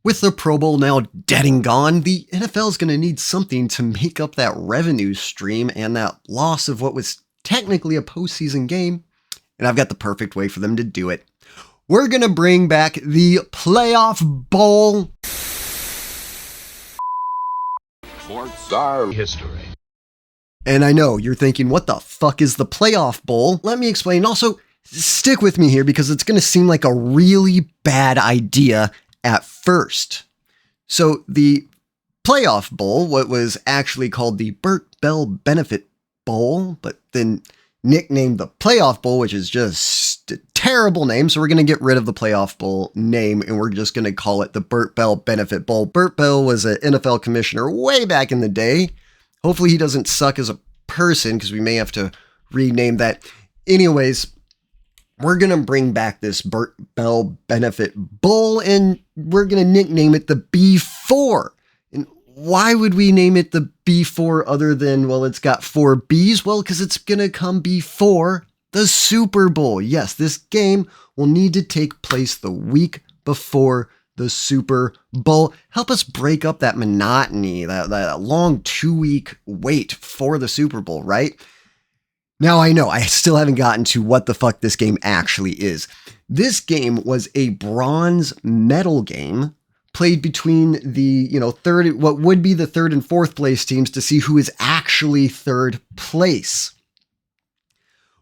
With the Pro Bowl now dead and gone, the NFL is going to need something to make up that revenue stream and that loss of what was technically a postseason game. And I've got the perfect way for them to do it. We're going to bring back the Playoff Bowl. Sports are history. And I know you're thinking, what the fuck is the Playoff Bowl? Let me explain. Also, stick with me here because it's going to seem like a really bad idea at first. So the Playoff Bowl, what was actually called the Burt Bell Benefit Bowl, but then nicknamed the Playoff Bowl, which is just a terrible name. So we're going to get rid of the Playoff Bowl name and we're just going to call it the Burt Bell Benefit Bowl. Burt Bell was an NFL commissioner way back in the day. Hopefully he doesn't suck as a person because we may have to rename that. Anyways, we're going to bring back this Burt Bell Benefit Bowl and we're going to nickname it the B4. And why would we name it the B4 other than, well, it's got 4 Bs? Well, because it's going to come before the Super Bowl. Yes, this game will need to take place the week before the Super Bowl. Help us break up that monotony, that long 2-week wait for the Super Bowl, right? Now, I know I still haven't gotten to what the fuck this game actually is. This game was a bronze medal game played between the, what would be the 3rd and 4th place teams to see who is actually 3rd place.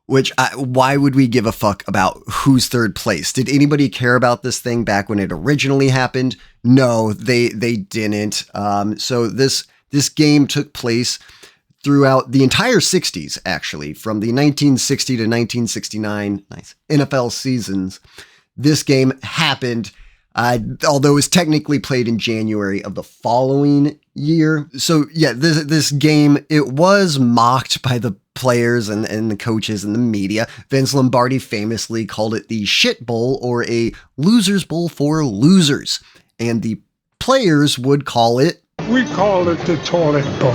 Which, why would we give a fuck about who's 3rd place? Did anybody care about this thing back when it originally happened? No, they didn't. So this game took place throughout the entire 60s, actually, from the 1960 to 1969 NFL seasons. This game happened, although it was technically played in January of the following year. So yeah, this game, it was mocked by the players and the coaches and the media. Vince Lombardi famously called it the shit bowl or a loser's bowl for losers. And the players would call it, we call it the toilet bowl.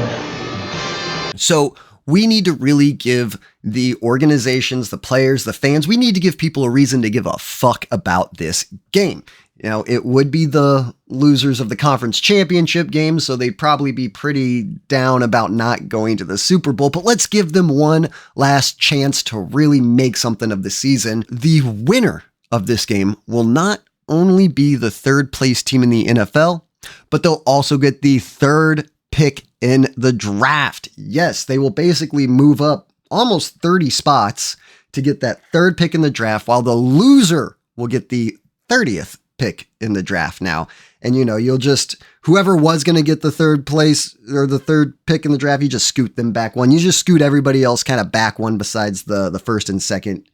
So we need to really give the organizations, the players, the fans, we need to give people a reason to give a fuck about this game. It would be the losers of the conference championship game, so they'd probably be pretty down about not going to the Super Bowl, but let's give them one last chance to really make something of the season. The winner of this game will not only be the 3rd place team in the NFL, but they'll also get the 3rd pick in the draft. Yes, they will basically move up almost 30 spots to get that 3rd pick in the draft, while the loser will get the 30th pick in the draft now. And you'll just, whoever was going to get the 3rd place or the 3rd pick in the draft, you just scoot them back one. You just scoot everybody else kind of back one besides the 1st and 2nd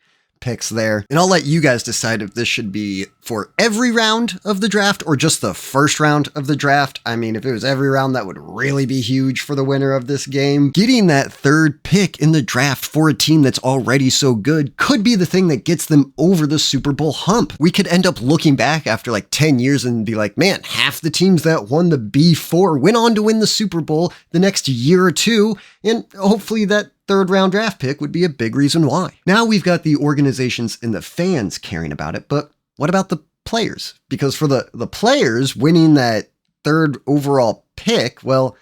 picks there. And I'll let you guys decide if this should be for every round of the draft or just the first round of the draft. I mean, if it was every round, that would really be huge for the winner of this game. Getting that 3rd pick in the draft for a team that's already so good could be the thing that gets them over the Super Bowl hump. We could end up looking back after like 10 years and be like, man, half the teams that won the B4 went on to win the Super Bowl the next year or two. And hopefully that 3rd round draft pick would be a big reason why. Now we've got the organizations and the fans caring about it, but what about the players? Because for the players winning that 3rd overall pick, well,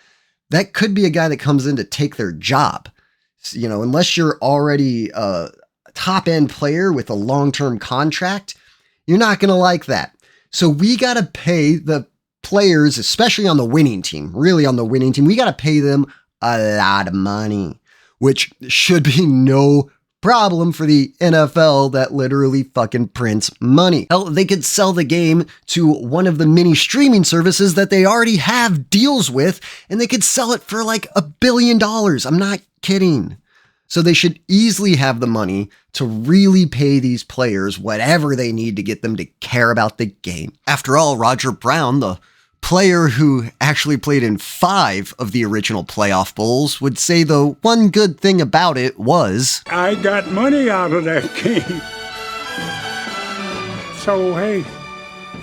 that could be a guy that comes in to take their job. Unless you're already a top end player with a long-term contract, you're not going to like that. So we got to pay the players, especially on the winning team, really on the winning team, we got to pay them a lot of money, which should be no problem for the NFL that literally fucking prints money. Hell, they could sell the game to one of the many streaming services that they already have deals with, and they could sell it for like $1 billion. I'm not kidding. So they should easily have the money to really pay these players whatever they need to get them to care about the game. After all, Roger Brown, the player who actually played in 5 of the original playoff bowls, would say the one good thing about it was, I got money out of that game. So, hey,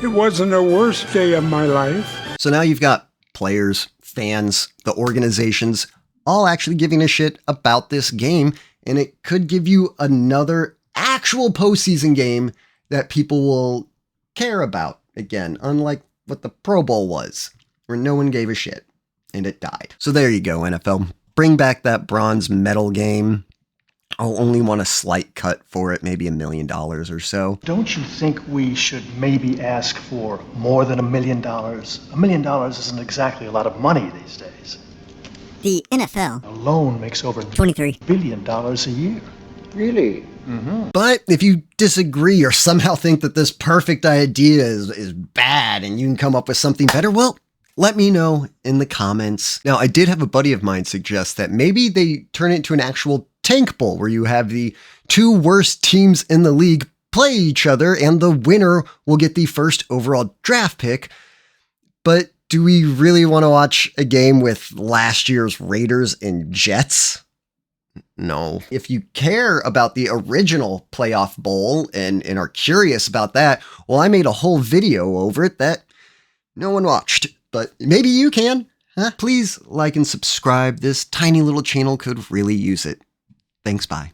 it wasn't the worst day of my life. So now you've got players, fans, the organizations, all actually giving a shit about this game, and it could give you another actual postseason game that people will care about again, unlike what the Pro Bowl was, where no one gave a shit, and it died. So there you go, NFL. Bring back that bronze medal game. I'll only want a slight cut for it, maybe $1 million or so. Don't you think we should maybe ask for more than $1 million? $1 million isn't exactly a lot of money these days. The NFL Alone makes over $23 billion a year. Really? But if you disagree or somehow think that this perfect idea is bad and you can come up with something better, well, let me know in the comments. Now, I did have a buddy of mine suggest that maybe they turn it into an actual tank bowl where you have the two worst teams in the league play each other and the winner will get the first overall draft pick. But do we really want to watch a game with last year's Raiders and Jets? No. If you care about the original playoff bowl and are curious about that, well, I made a whole video over it that no one watched, but maybe you can. Huh? Please like and subscribe. This tiny little channel could really use it. Thanks, bye.